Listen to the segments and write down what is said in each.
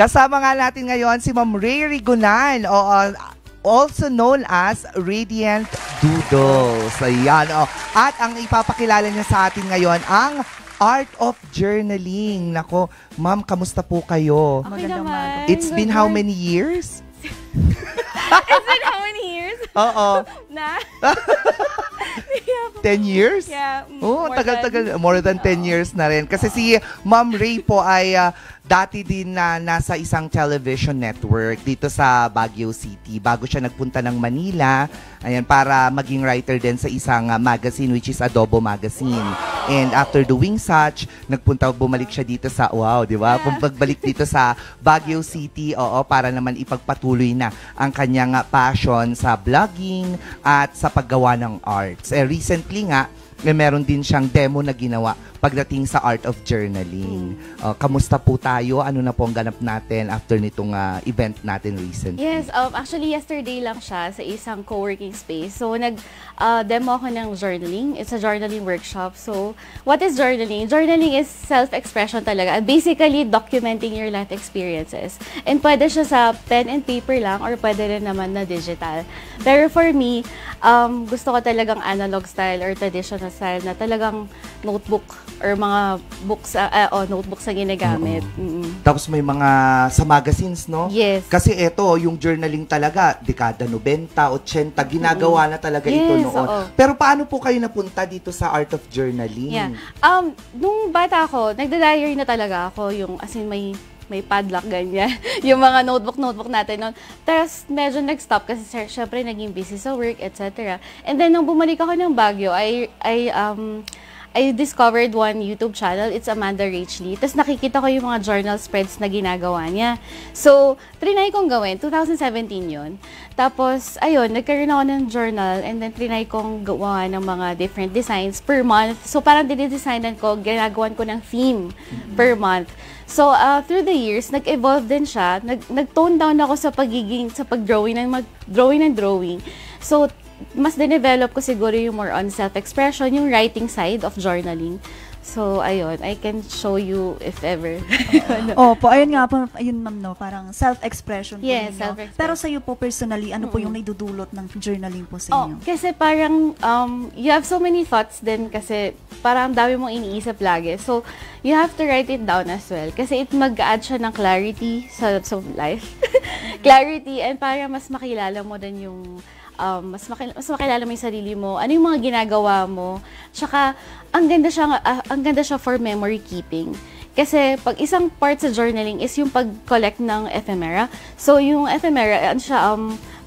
Kasama nga natin ngayon si Ma'am Ray Rigunan, also known as Radiant Doodles. Ayan, At ang ipapakilala niya sa atin ngayon, ang Art of Journaling. Nako, ma'am, kamusta po kayo? Okay naman. It's been how many years? It's been how many years? Oo. Na? 10 years? Yeah. Oh, tagal-tagal. More than 10 years na rin. Kasi si Ma'am Ray po ay dati din na nasa isang television network dito sa Baguio City bago siya nagpunta ng Manila, ayan, para maging writer din sa isang magazine which is Adobo Magazine. And after doing such, bumalik siya dito sa, wow, di ba? Pagbalik dito sa Baguio City, para naman ipagpatuloy na ang kanyang passion sa vlogging at sa paggawa ng arts. Recently nga, meron din siyang demo na ginawa pagdating sa Art of Journaling. Kamusta po tayo? Ano na po ang ganap natin after nitong event natin recently? Yes, actually yesterday lang siya sa isang co-working space. So nag-demo ako ng journaling. It's a journaling workshop. So what is journaling? Journaling is self-expression talaga. Basically documenting your life experiences. And pwede siya sa pen and paper lang or pwede rin naman na digital. Pero for me, gusto ko talagang analog style or traditional style na talagang notebook or mga books, notebooks na ginagamit. Tapos may mga sa magazines, no? Yes. Kasi ito, yung journaling talaga, dekada 90, 80, ginagawa na talaga ito noon. Pero paano po kayo napunta dito sa Art of Journaling? Yeah. Nung bata ako, nagda-diary na talaga ako, yung as in may padlock, ganyan. Yung mga notebook natin noon. Tapos, medyo nag-stop kasi syempre naging busy sa work, etc. And then, nung bumalik ako ng Baguio, I discovered one YouTube channel. It's Amanda Rachely. Tapos nakikita ko yung mga journal spreads na ginagawa niya. So, trinay kong gawin. 2017 yun. Tapos, ayun, nagkaroon ako ng journal and then trinay kong gawa ng mga different designs per month. So, parang dinidesignan ko, ginagawan ko ng theme per month. So, through the years, nag-evolve din siya. Nag-tone down ako sa pag-drawing ng drawing. So, mas dinevelop ko siguro yung more on self-expression, yung writing side of journaling. So, ayun, I can show you if ever. Opo, ayun nga po, ayun ma'am, no, parang self-expression po Yes, ninyo. self-expression. Pero sa'yo po personally, ano po yung naidudulot ng journaling po sa inyo? Kasi parang, you have so many thoughts din kasi parang dami mong iniisip lagi. So, you have to write it down as well. Kasi it mag-add siya ng clarity sa life. Clarity, and para mas makilala mo din yung mas makilala mo yung sarili mo, ano yung mga ginagawa mo. Tsaka, ang ganda siya for memory keeping. Kasi, pag isang part sa journaling is yung pag-collect ng ephemera. So, yung ephemera,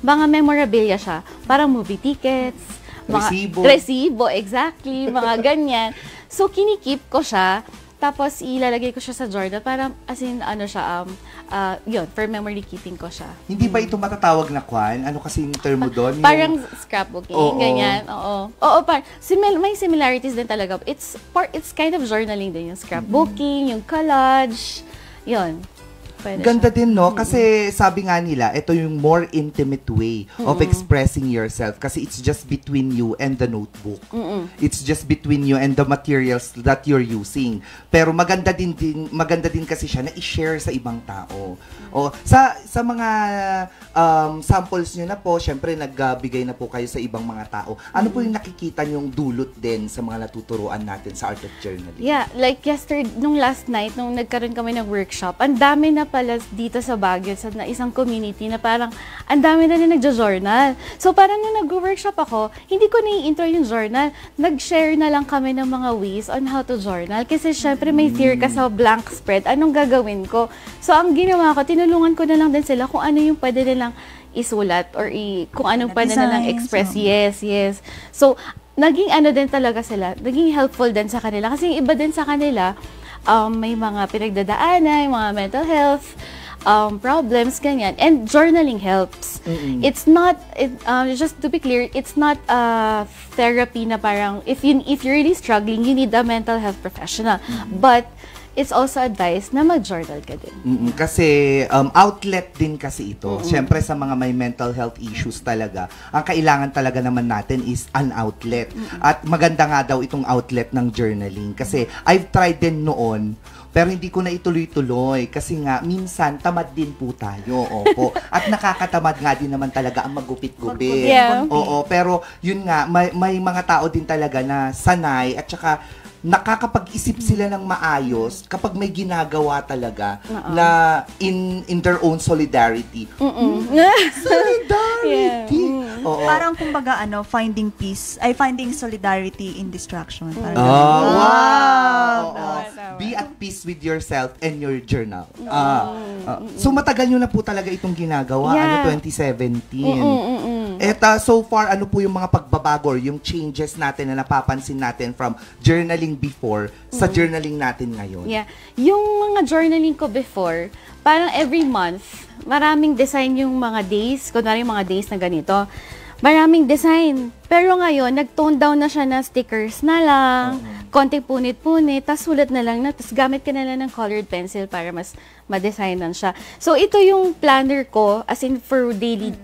mga memorabilia siya. Parang movie tickets, resibo, exactly, mga ganyan. So, kinikip ko siya. Tapos, ilalagay ko siya sa journal para, as in, yun, for memory keeping ko siya. Hindi ba ito matatawag na kwan? Ano kasi yung termo doon? Parang scrapbooking, ganyan. Oo, may similarities din talaga. It's kind of journaling din, yung scrapbooking, yung collage, yun. Ganda din, no? Kasi sabi nga nila, ito yung more intimate way of expressing yourself kasi it's just between you and the notebook. It's just between you and the materials that you're using. Pero maganda din kasi siya na i-share sa ibang tao. Sa mga samples nyo na po, syempre nagbigay na po kayo sa ibang mga tao. Ano po yung nakikita nyong dulot din sa mga natuturuan natin sa Art of Journaling? Yeah, like yesterday, nung last night, nung nagkaroon kami ng workshop, ang dami na pala dito sa Baguio, sa isang community na parang ang dami na nagjo-journal. So parang nung nag-workshop ako, hindi ko na-intro yung journal. Nag-share na lang kami ng mga ways on how to journal. Kasi syempre may fear ka sa blank spread. Anong gagawin ko? So ang ginawa ko, tinulungan ko na lang din sila kung ano yung pwede nilang isulat or kung anong pwede nilang express. Yes. So naging din talaga sila. Naging helpful din sa kanila. Kasi yung iba din sa kanila, may mga pinagdadaanan, mga mental health problems, ganyan. And journaling helps. It's not, just to be clear, it's not therapy na parang, if you're really struggling, you need a mental health professional. But it's also advised na mag-journal ka din. Kasi outlet din kasi ito. Siyempre sa mga may mental health issues talaga, ang kailangan talaga naman natin is an outlet. At maganda nga daw itong outlet ng journaling. Kasi I've tried din noon, pero hindi ko na ituloy-tuloy kasi nga minsan tamad din po tayo. Opo. At nakakatamad nga din naman talaga ang magupit-gupit. Yeah. Oo, pero yun nga may mga tao din talaga na sanay at saka nakakapag-isip sila ng maayos kapag may ginagawa talaga na in their own solidarity. Solidarity! Oo. Parang kumbaga finding peace, finding solidarity in distraction. Parang Wow! Tama, tama. Be at peace with yourself and your journal. So matagal nyo na po talaga itong ginagawa, Yeah. 2017. So far, ano po yung mga pagbabago, yung changes natin na napapansin natin from journaling before sa journaling natin ngayon? Yeah. Yung mga journaling ko before, parang every month, maraming design yung mga days. Kunwari yung mga days na ganito. Maraming design. Pero ngayon, nag-tone down na siya na stickers na lang, konting punit-punit, tas sulat na lang na, tas gamit ka na lang ng colored pencil para mas ma-designan siya. So, ito yung planner ko, as in for daily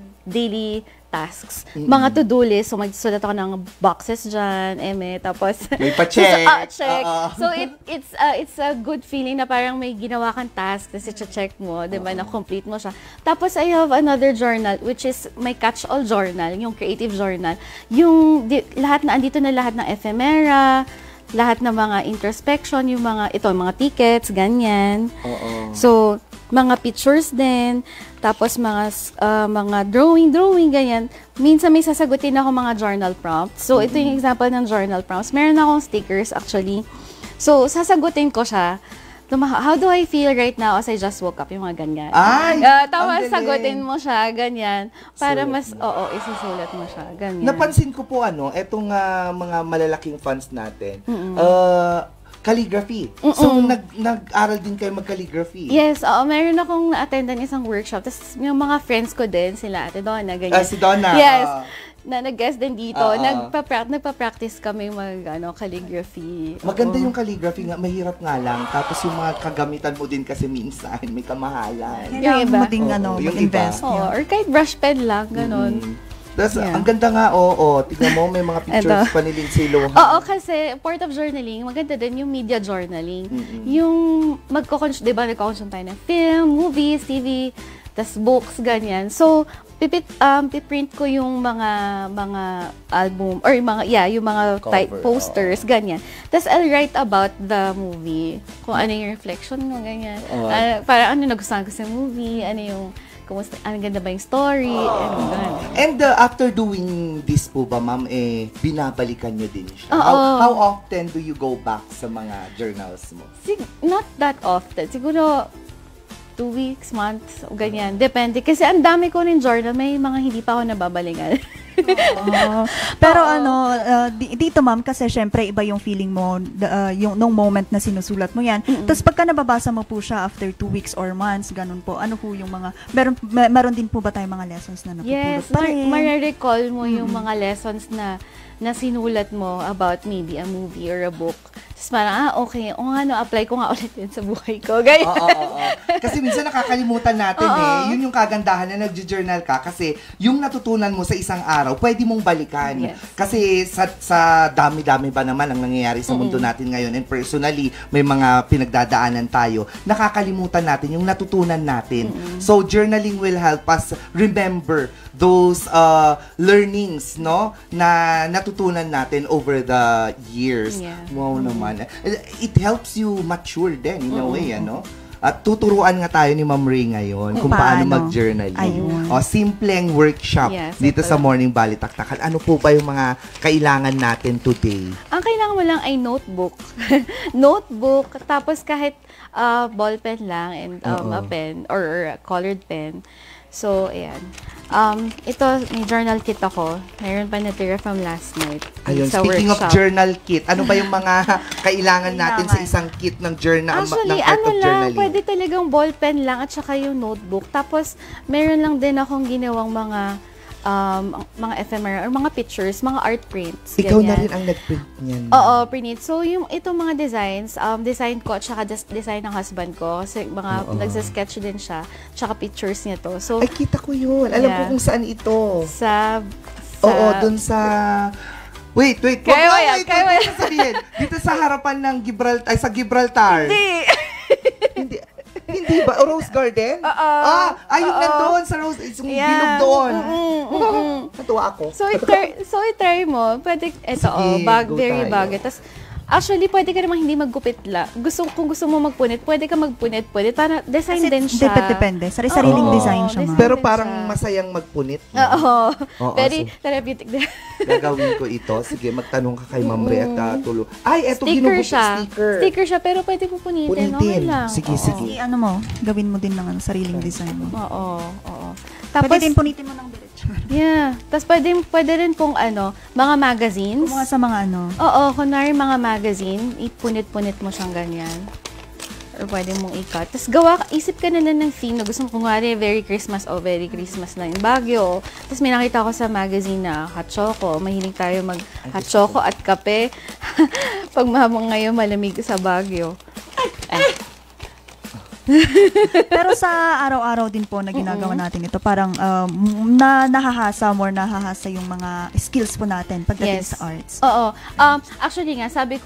tasks. Mga to-do list. So, magsusulat ako ng boxes dyan, tapos... May pa-check. Check. So, it's a good feeling na parang may ginawa kang task, tapos i-check mo, di ba, na-complete mo siya. Tapos, I have another journal, which is my catch-all journal, yung creative journal. Yung, andito na lahat ng ephemera, lahat ng mga introspection, yung mga tickets, ganyan. So, mga pictures din, tapos mga drawing, ganyan. Minsan may sasagutin ako mga journal prompts. So, ito yung example ng journal prompts. Meron akong stickers, actually. So, sasagutin ko siya. How do I feel right now as I just woke up? Yung mga ganyan. Ay! Tapos sagutin mo siya, ganyan. Para mas, isusulat mo siya, ganyan. Napansin ko po, etong mga malalaking fans natin, calligraphy. So, nag-aral din kayo mag-calligraphy? Yes, meron akong na-attendan isang workshop. Tapos yung mga friends ko din, sila Ate Donna, ganyan. Si Donna. Yes. Na nag-guest din dito. Nagpa-practice kami calligraphy. Maganda yung calligraphy nga, mahirap nga lang. Tapos yung mga kagamitan mo din kasi minsan, may kamahalan. Kailangan iba. mo ding yung mag-invest. Or kahit brush pen lang, ganon. Tapos, ang ganda nga, tignan mo, may mga pictures pa ni Lindsay Lohan. Oo, kasi part of journaling, maganda din yung media journaling. Yung di ba, nagko-consume tayo ng film, movies, TV, tas books, ganyan. So, piprint ko yung mga album, or yung mga posters, ganyan. Tas I'll write about the movie. Kung ano yung reflection mo, ganyan. Para nagustuhan ko sa movie, ang ganda ba yung story, And after doing this po ba, ma'am, binabalikan nyo din siya? Oo. How often do you go back sa mga journals mo? Not that often. Siguro 2 weeks, months, o ganyan. Depende. Kasi ang dami ko rin journal, may mga hindi pa ako nababalingan. Pero dito ma'am, kasi syempre iba yung feeling mo yung nung moment na sinusulat mo yan. Tapos pagka nababasa mo po siya after 2 weeks or months, ganun po, ano po yung mga, meron din po ba tayong mga lessons na napupulot pa rin? Marirecall mo yung mga lessons na sinulat mo about maybe a movie or a book. Tapos parang, okay, apply ko nga ulit yun sa buhay ko. Ganyan. Oo. Kasi minsan nakakalimutan natin yun yung kagandahan na nag-journal ka kasi yung natutunan mo sa isang araw, pwede mong balikan. Yes. Kasi sa dami-dami ba naman ang nangyayari sa mundo natin ngayon, and personally, may mga pinagdadaanan tayo, nakakalimutan natin yung natutunan natin. So, journaling will help us remember those learnings, no, na natutunan natin over the years. Yeah. Wow naman. It helps you mature din in a way, ano? At tuturuan nga tayo ni Ma'am Ray ngayon kung paano mag-journaling. Ayun. Simpleng workshop dito sa Morning Balitaktakan. Ano po ba yung mga kailangan natin today? Ang kailangan mo lang ay notebook. Notebook, tapos kahit ballpen lang and a pen or a colored pen. So, ayan. Ito, may journal kit ako. Mayroon pa natira from last night. Ayun, sa speaking workshop. of journal kit, ano ba yung mga kailangan natin sa isang kit ng journal? Actually, ng art of journaling? pwede talagang ballpen lang at saka yung notebook. Tapos, meron lang din akong ginawang mga mga ephemera or mga pictures, mga art prints. Ikaw na ganyan. rin ang nag-print niyan. Oo, print. So, itong mga designs, design ko at saka design ng husband ko. Kasi nagsa-sketch din siya. Tsaka pictures niya to. So, Ay, kita ko yun. Alam ko kung saan ito. Oo, dun sa... Wait. Wait, Kaya sabihin. Dito sa harapan ng sa Gibraltar. Hindi. Hindi ba? Rose Garden? Ayun nandoon sa Rose. Yung bilog doon. Natuwa ako. So, i-try mo. Pwede, Sige, very tayo. bagay. Tapos, actually, pwede ka naman hindi maggupit la. Kung gusto mo magpunit, pwede ka magpunit. Para design din siya. Depende. Sariling Oo, design siya, ma'am. Pero din parang siya. masayang magpunit. Oo. Oo, Very so- therapeutic din. Gagawin ko ito. Sige, magtanong ka kay Ma'am Rhea at tulo. Ay, eto Sticker ginugupit siya. sticker. Sticker siya, pero pwede mo punitin. Okay Punitin. lang. Sige, Oo. sige. Ano mo, gawin mo din ng sariling design mo. Oo. Tapos, Tapos, pwede din punitin mo ng diretso. yeah. Tapos pwede rin pong mga magazines. Kumuha sa mga ano. Oo, kunwari mga magazine, ipunit-punit mo siyang ganyan. Or pwede mong i-cut. Tapos isip ka na lang ng theme na gusto mo, kunwari, Very Christmas na yung Baguio. Tapos may nakita ko sa magazine na hot choco. Mahilig tayo mag-hot choco at kape. Pag ngayon malamig sa Baguio. Pero sa araw-araw din po na ginagawa natin ito, parang nahahasa yung mga skills po natin pagdating sa arts. Oo. Actually nga, sabi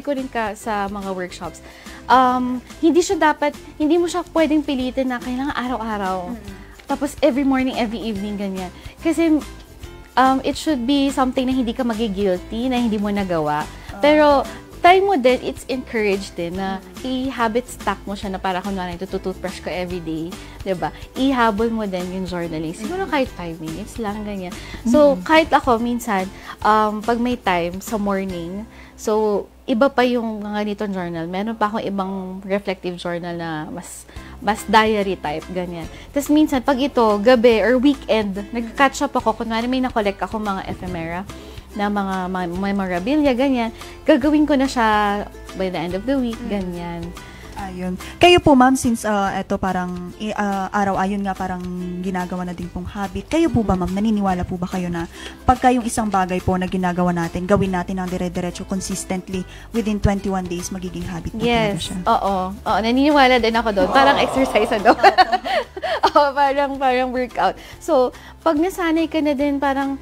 ko rin sa mga workshops, hindi mo siya pwedeng pilitin na kailangan araw-araw. Tapos every morning, every evening, ganyan. Kasi it should be something na hindi ka magigilty, na hindi mo nagawa. Pero try mo din, it's encouraged din na i-habit stack mo siya na para kunwari tututoothbrush ka everyday, diba? Ihabol mo din yung journaling. Siguro kahit 5 minutes lang, ganyan. So, kahit ako, minsan, pag may time sa morning, so, iba pa yung ganitong journal. Meron pa akong ibang reflective journal na mas diary type, ganyan. Tapos minsan, pag ito, gabi or weekend, nag-catch up ako, kunwari may na-collect ako mga ephemera, na mga memorabilia, ganyan. Gagawin ko na siya by the end of the week, ganyan. Ayun. Kayo po, ma'am, since ito parang araw-ayon nga parang ginagawa na din pong habit. Kayo po ba, ma'am, naniniwala po ba kayo na pagka yung isang bagay po na ginagawa natin, gawin natin ng dire-diretso consistently within 21 days, magiging habit na talaga Yes. siya? Oo. Naniniwala din ako doon. Parang exercise ano. parang workout. So, pag nasanay ka na din, parang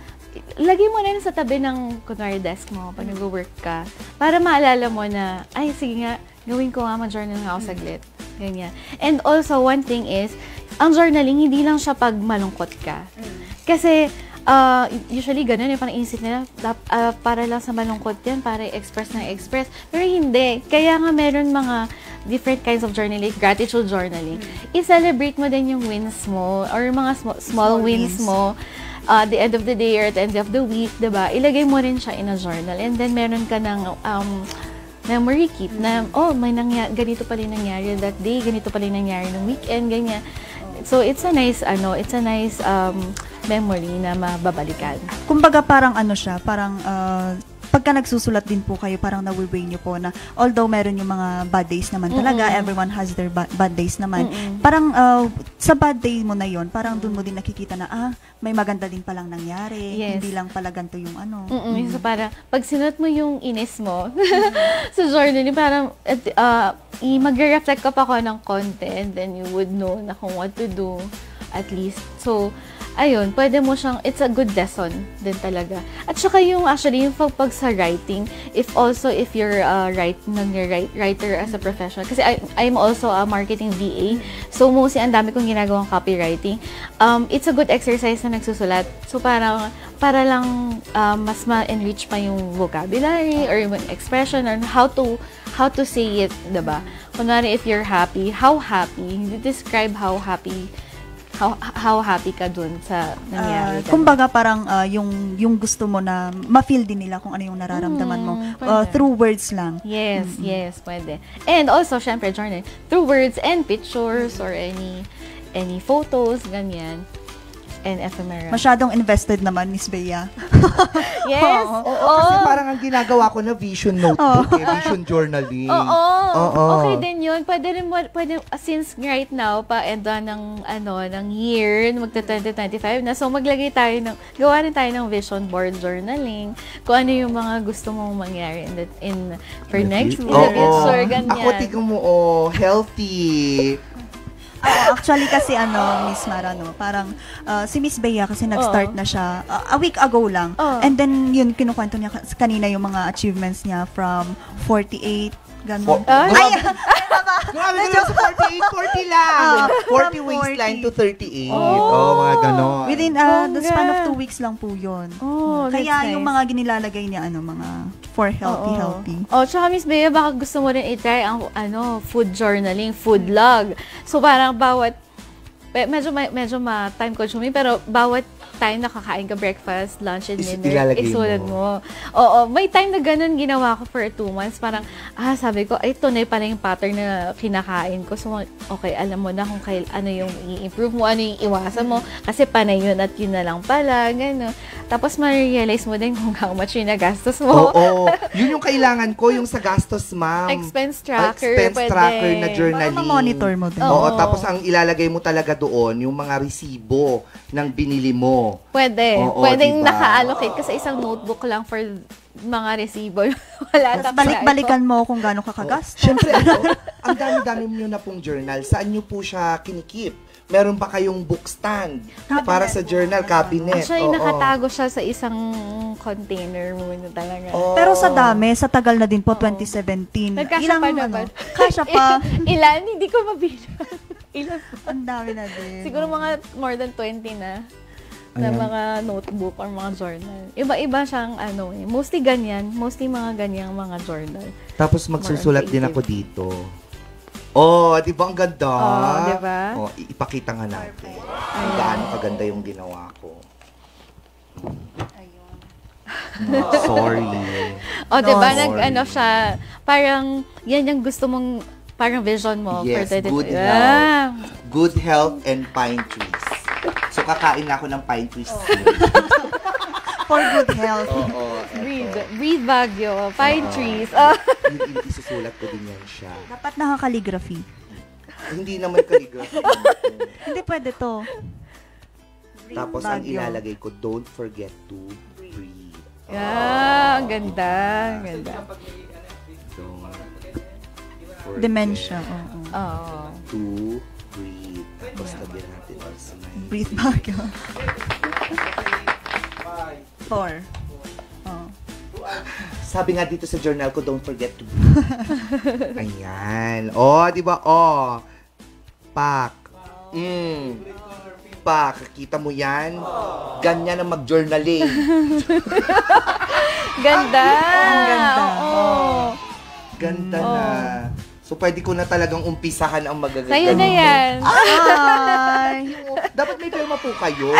lagi mo na yun sa tabi ng kunwari desk mo pag nag-work ka para maalala mo na, ay, sige nga, gawin ko nga, mag-journal nga ako saglit. Ganyan. And also, one thing is, ang journaling, hindi lang siya pag malungkot ka. Kasi, usually, ganun yung parang isip nila, para lang sa malungkot yan, para i-express na i-express. Pero hindi. Kaya nga meron mga different kinds of journaling, gratitude journaling. I-celebrate mo din yung wins mo or mga small wins mo. The end of the day or at the end of the week, diba? Ilagay mo rin siya in a journal. And then, meron ka ng memory keep na, may ganito pala yung nangyari that day, ganito pala yung nangyari ng weekend, ganyan. So, it's a nice memory na mababalikan. Kumbaga parang parang pagka nagsusulat din po kayo, parang nawi-weigh nyo po na although meron yung mga bad days naman talaga, everyone has their bad days naman. Parang sa bad day mo na yon, parang dun mo din nakikita na may maganda din palang nangyari. Yes. Hindi lang pala ganito yung ano. So, para pag sinulat mo yung inis mo sa journaling, parang mag-reflect ka pa ako ng konti and then you would know na kung what to do at least. So, ayun, pwede mo siyang, it's a good lesson din talaga. At saka yung pag sa writing, if you're writer as a professional, kasi I'm also a marketing VA, so mostly ang dami kong ginagawang copywriting. It's a good exercise na nagsusulat. So para lang mas ma-enrich pa yung vocabulary or yung expression or how to say it, diba? Kunwari, if you're happy, how happy, describe how happy ka dun sa nangyari. Kumbaga parang yung gusto mo na ma-feel din nila kung ano yung nararamdaman mo through words lang. Yes, yes, pwede. And also, syempre, journal, through words and pictures or any photos, ganyan. and ephemera. Masyadong invested naman, Miss Bea. Yes. Oo, kasi parang ang ginagawa ko na vision notebook, vision journaling. Oo. Okay din yun. Pwede rin, since right now, pa-enda ng year, magta-2025 na, so maglagay tayo gawa rin tayo ng vision board journaling, kung ano yung mga gusto mong mangyari for next year, ganyan. Ako, tignan mo, healthy. Actually kasi Miss Mara, parang si Miss Bea kasi nag-start na siya a week ago lang. And then yun kinukwento niya kanina yung mga achievements niya from 48 ganun. Grabe ka lang sa 48, 40 lang. 40 waistline to 38. Mga ganon. Within the span of 2 weeks lang po yun. Kaya yung mga ginilalagay niya, mga for healthy. Tsaka Miss Bea, baka gusto mo rin i-try ang food journaling, food log. So parang medyo time consuming, pero bawat time nakakain ka breakfast, lunch, and dinner, isulat mo. May time na ganun ginawa ko for 2 months. Parang, sabi ko, ito na pala yung pattern na kinakain ko. So, okay, alam mo na kung ano yung i-improve mo, ano yung iwasan mo. Kasi panay yun at yun na lang pala, gano'n. Tapos, ma-realize mo din kung how much yung nagastos mo. Yun yung kailangan ko, yung sa gastos, ma'am. Expense tracker. Expense tracker na journaling. Para ma-monitor mo din. Tapos ang ilalagay mo talaga doon, yung mga resibo ng binili mo. Pwedeng naka-allocate ka sa isang notebook lang for mga resibo. Wala tapos balik-balikan mo kung gaano ka kagastos. Siyempre, ang dami-dami nyo na pong journal. Saan nyo po siya kinikip? Meron pa kayong book stand para sa journal cabinet. Actually, nakatago siya sa isang container mo na talaga. Pero sa dami, sa tagal na din po, 2017. Nagkasya pa naman. Kasya pa. Ilan? Hindi ko mabilang. Ilan pa? Ang dami na din. Siguro mga more than 20 na mga notebook or mga journal. Iba-iba siyang mostly mga ganyang mga journal. Tapos magsusulat din ako dito. Di ba ang ganda? Di ba? Ipakita nga natin. Kung gaano kaganda yung ginawa ko. Sorry. Di ba? Siya, parang yan yung gusto mong, parang vision mo. Yes, for good health. Good health and pine trees. So, kakain na ako ng pine trees. For good health. Breathe Baguio. Pine trees. Isusulat ko din yan siya. Dapat nakakaligraphy. Hindi naman calligraphy. Hindi pwede to. Tapos, ang ilalagay ko, don't forget to breathe. Ang ganda. Dementia. To breathe. Tapos, lagyan natin sa breathe Baguio. 4. Sabi nga dito sa journal ko, don't forget to breathe. Ayan. Di ba? Pak. Pak. Kita mo yan? Ganyan ang mag-journaling. Ganda. Ganda na. So, pwede ko na talagang umpisahan ang magaganda. Sa'yo na yan. Dapat may pirma po kayo.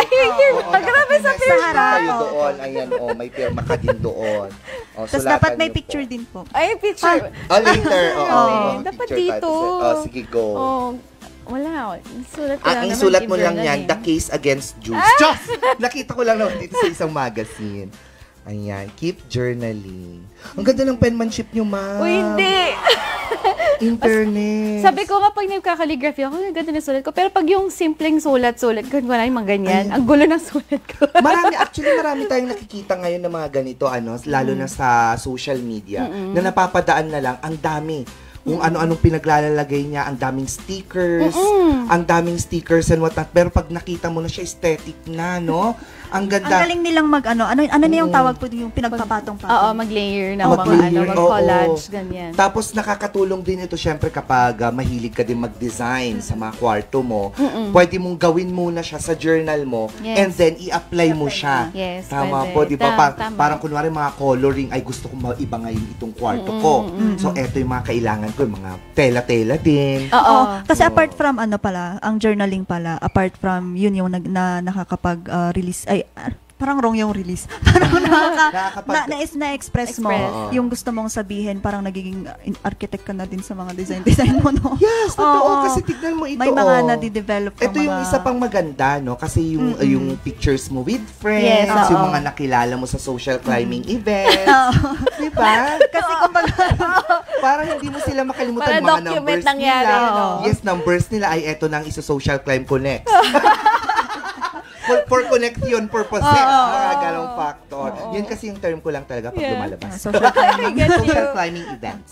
Grabe sa pirma. Kayo doon. Ayan, may pirma ka din doon. Tapos dapat may picture din po. Picture. Later. Dapat dito. Sige, go. Wala. Sulat ko lang Ang sulat mo lang yan, The Case Against Jews. Diyos! Nakita ko lang naman dito sa isang magazine. Ayan, keep journaling. Ang ganda ng penmanship nyo, ma'am. Hindi! Internet. Sabi ko nga, pag nagka-calligraphy ako, ang ganda ng sulat ko. Pero pag yung simpleng sulat, wala yung mga ganyan. Ang gulo ng sulat ko. marami tayong nakikita ngayon ng mga ganito, lalo na sa social media, na napapadaan na lang, ang dami. Kung ano-anong pinaglalagay niya, ang daming stickers, and whatnot. Pero pag nakita mo na siya, aesthetic na, no? Ang ganda. Ang galing nilang ano na yung tawag po yung pinagpapatong-patong. Oo, mag-layer ng mag-collage, ganyan. Tapos nakakatulong din ito syempre kapag mahilig ka din mag-design sa mga kwarto mo. Pwede mong gawin muna siya sa journal mo and then i-apply mo siya. Yes, tama pwede. po, di ba? Tama. Parang kunwari mga coloring, ay gusto kong maiba ngayon itong kwarto ko. So, eto yung mga kailangan ko, yung mga tela-tela din. Oo. Kasi apart from ang journaling pala, apart from yun yung nakakapag-release, parang wrong yung release. Parang na-express mo Express. yung gusto mong sabihin, parang nagiging architect ka na din sa mga design mo, no? Yes, totoo. Oo. Kasi tignan mo ito. May mga nadidevelop ng Ito yung mga- isa pang maganda, no? Kasi yung pictures mo with friends, Yes, yung oo. mga nakilala mo sa social climbing events. Diba? Kasi kumbaga, Parang hindi mo sila makalimutan. Para Mga document numbers nangyari, nila. no? Yes, numbers nila ay eto nang isa-social climb ko next. for connection purposes, mga ganong factor. Yun kasi yung term ko lang talaga pag lumalabas. social climbing. Social climbing events.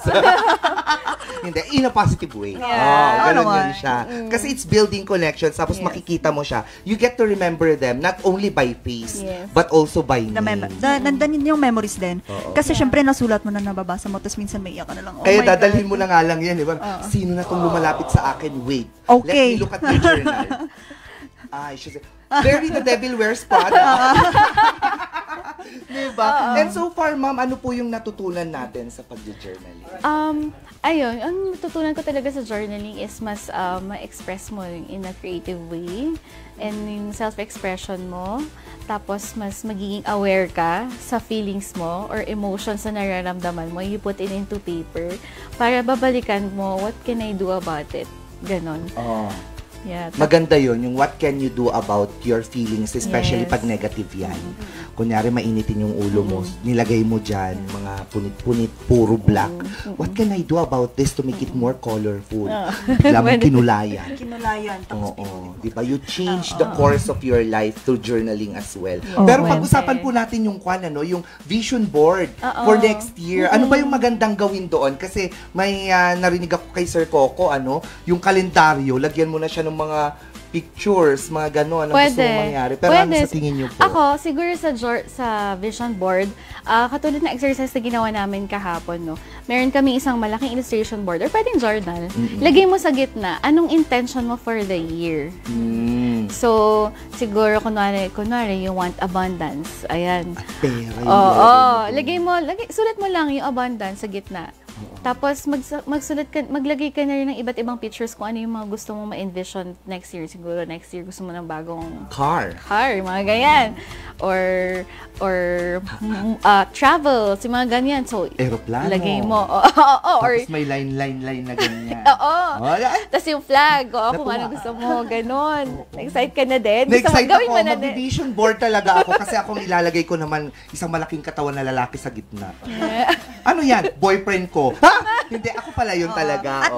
Hindi, in a positive way. Yeah. Ganun Ano yun siya. Kasi it's building connections, tapos makikita mo siya. You get to remember them not only by face, Yes. but also by name. Nandun yung memories din. Oo. Kasi syempre nasulat mo na, nababasa mo, tapos minsan may iyak ka na lang. Oh Kaya my dadalhin God. mo na nga lang yan, di ba? Sino na itong lumalapit sa akin? Wait. Okay. Let me look at my journal. I should say, very The Devil Wears Prada. Diba? And so far, ma'am, ano po yung natutunan natin sa pag-journaling? Ayun, ang natutunan ko talaga sa journaling is mas ma-express mo in a creative way and yung self-expression mo. Tapos, mas magiging aware ka sa feelings mo or emotions na nararamdaman mo. You put it into paper para babalikan mo, what can I do about it? Ganon. Oh. Yeah. Maganda yun, yung what can you do about your feelings, especially Yes. pag negative yan. Kunyari, mainitin yung ulo mo, nilagay mo dyan, mga punit-punit, puro black. What can I do about this to make it more colorful? Bigla mong kinulayan. Kinulayan. Tapos Oo, di ba? You change the course of your life through journaling as well. Oo. Pero Pwede. pag-usapan po natin yung yung vision board for next year. Ano ba yung magandang gawin doon? Kasi may narinig ako kay Sir Coco, yung kalendaryo, lagyan mo na siya ng mga pictures, mga gano'n, ang gusto mong mangyari. Pero ano sa tingin niyo po? Ako, siguro sa vision board, katulad ng exercise na ginawa namin kahapon, no? Meron kami isang malaking illustration board or pwedeng journal. Lagay mo sa gitna, anong intention mo for the year? So, siguro, kunwari, you want abundance. Ayan. Pera yung Oo, ilalagay mo. sulat mo lang yung abundance sa gitna. Tapos maglagay ka na rin ng iba't ibang pictures kung ano yung mga gusto mong ma-envision next year. Siguro next year gusto mo ng bagong Car. mga ganyan. Or travel, mga ganyan. So, Aeroplano. lagay mo. Or, Tapos may line na ganyan. oo. Ay, Tapos yung flag, kung Natuwa. ano gusto mo, ganon. Excited ka na din? Na-excite Gawin ako. mo na din. Mag-vision board talaga ako kasi akong ilalagay ko naman isang malaking katawan na lalaki sa gitna. Ano yan? Boyfriend ko. Ha? Hindi, ako pala yun talaga. At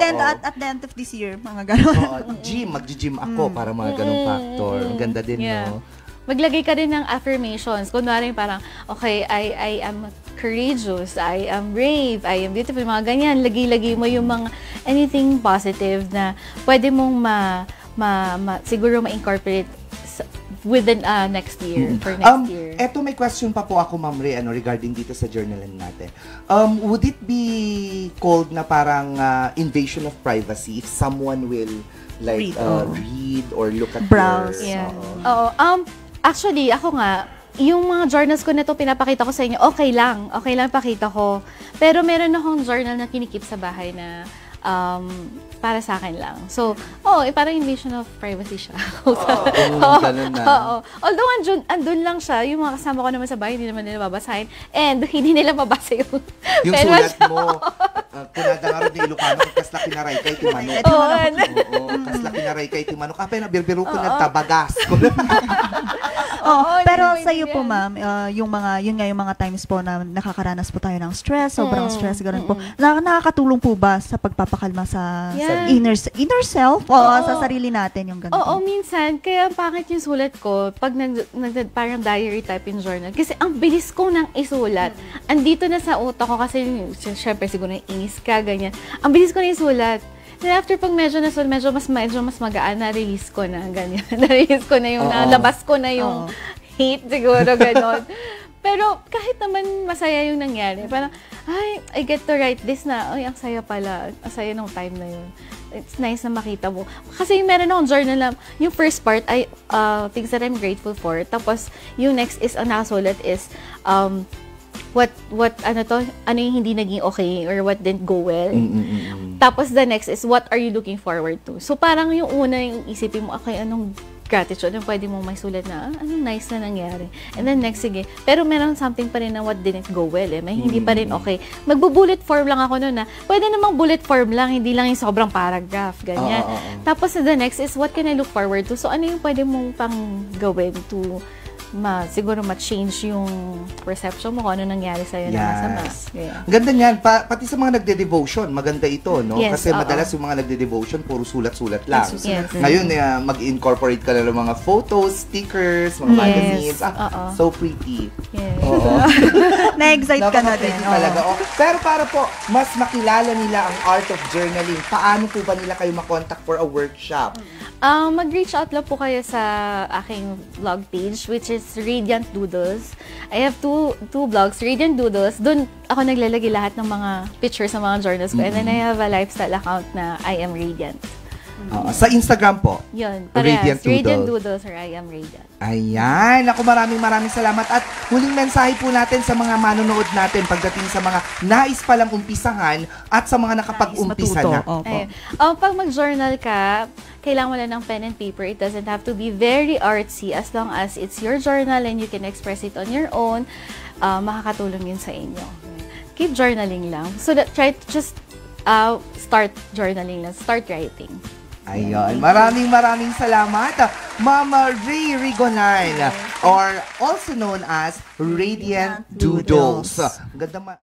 the end of this year, mga gano'n. Mag-gym ako para mga ganong factor. Ang ganda din, Yeah. no? Maglagay ka din ng affirmations. Kunwari parang, okay, I am courageous, I am brave, I am beautiful, mga ganyan. Lagay mo yung mga anything positive na pwede mong siguro ma-incorporate within next year, for next year. Eto, may question pa po ako, Ma'am Ray, regarding dito sa journaling natin. Would it be called na parang invasion of privacy if someone will like read or look at Browse. your... Yeah. Oo. Oo. Actually, ako nga, yung mga journals ko na to pinapakita ko sa inyo, okay lang pakita ko. Pero meron akong journal na kinikip sa bahay na para sa akin lang. So, parang invasion of privacy siya. Ganun na. Oo. Although, andun lang siya, yung mga kasama ko naman sa bahay, hindi naman nila babasahin. And, hindi nila mabasa yung Yung pen sulat masyado. mo, kunada nga rin ni Ilocano, kas laki na ray kay Timano. Oo, kas laki na ray kay Timano. Kapay na birbiru ko nagtabagas. Pero hindi sa iyo yan. po, ma'am, yung mga times po na nakakaranas po tayo ng stress, sobrang stress, ganun po. Nakakatulong po ba sa pagpapakalma sa Yeah. inner self o sa sarili natin yung ganun? Oo, minsan, kaya pangit yung sulat ko pag parang diary type in journal. Kasi ang bilis ko nang isulat. Andito na sa utak ko kasi, syempre siguro inis ka, ganyan. Ang bilis ko na isulat. Then after pag medyo mas magaan, na-release ko na, ganyan. Na-release ko na yung, nalabas ko na yung hate, siguro, ganon. Pero kahit naman masaya yung nangyari, parang, I get to write this na, ang saya pala, ang saya nung time na yun. It's nice na makita mo. Kasi meron akong journal na, yung first part ay things that I'm grateful for. Tapos, yung next is, ang nakasulat is, ano yung hindi naging okay or what didn't go well. Tapos the next is what are you looking forward to? So parang yung una yung isipin mo, okay, anong gratitude, yung pwede mong may sulat na, anong nice na nangyari. And then next, sige. Pero meron something pa rin na what didn't go well eh. May hindi pa rin okay. Magbo-bullet form lang ako noon na, pwede namang bullet form lang, hindi lang yung sobrang paragraph, ganyan. Tapos the next is, what can I look forward to? So ano yung pwede mong pang gawin to siguro ma-change yung perception mo kung ano nangyari sa'yo na masama. Yeah. Ganda niyan. Pati sa mga nagde-devotion, maganda ito, no? Yes, Kasi madalas yung mga nagde-devotion, puro sulat-sulat lang. Yes. Ngayon, mag-incorporate ka na ng mga photos, stickers, mga magazines. So pretty. Yes. Oo. Na-excite ka na din. Talaga. Pero para po, mas makilala nila ang art of journaling, paano po ba nila kayo makontak for a workshop? Mag-reach out lang po kayo sa aking blog page, which is Radiant Doodles. I have two blogs, Radiant Doodles. Doon ako naglalagay lahat ng mga pictures ng mga journals ko. And then I have a lifestyle account na I Am Radiant. Sa Instagram po? Yun, parehas. Radiant Doodles. Radiant Doodles or I Am Radiant. Ayan. Ako, maraming salamat. At huling mensahe po natin sa mga manonood natin pagdating sa mga nais palang umpisahan at sa mga nakapag-umpisa na. Pag mag-journal ka, kailangan mo lang ng pen and paper. It doesn't have to be very artsy as long as it's your journal and you can express it on your own. Makakatulong yun sa inyo. Keep journaling lang. So try to just start journaling lang. Start writing. Ayun. Maraming salamat. Mama Ray Rigonan, or also known as Radiant Doodles. Ganda